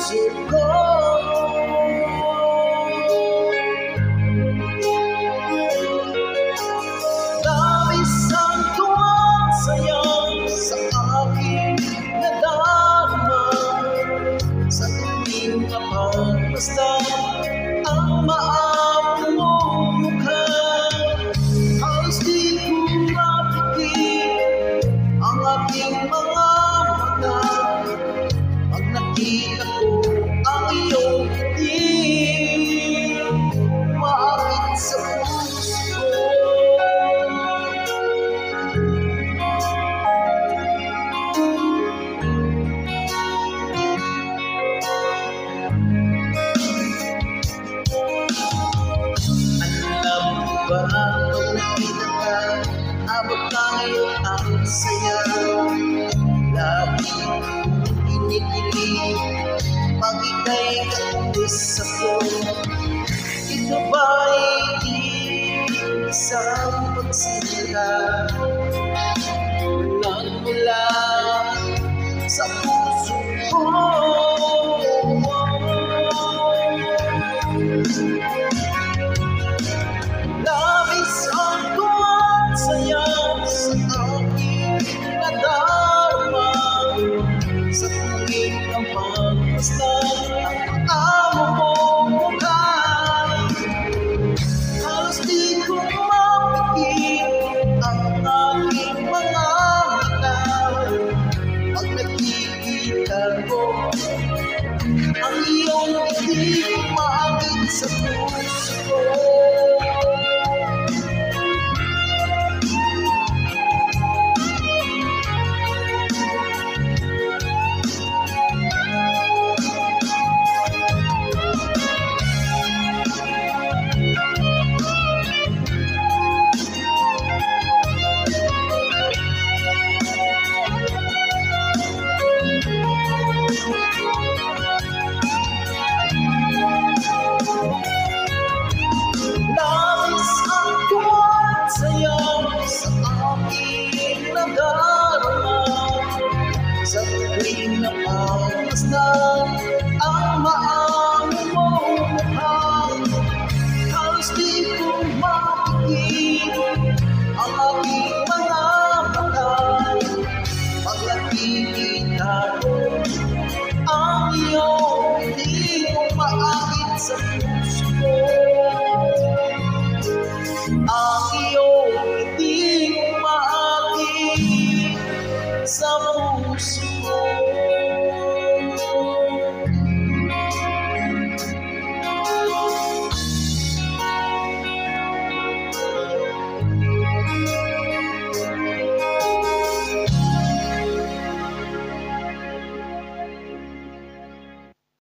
puso ko. Labis ang tuwang saya sa aking nadarama, sa tuwing napagmasdan ang maamo mong mukha. Halos di ko mapikit ang aking mga mata pag nakita ko ang iyong ngiti, maakit sa puso ko. Alam mo ba pag nakita ka, abot na ngayon ang saya. Lagi kong kinikilig pag ika'y kausap ko. Ito ba'y isang pagsinta mula sa puso ko? Labis ang tuwang saya sa aking nadarama, sa tuwing napagmasdan ang amo mong mukha. Halos di ko mapikit ang aking mga mata pag nakikita ko ang iyong ngiti, maakit sa puso ko. Labis ang tuwang saya sa aking nadarama, sa tuwing napagmasdan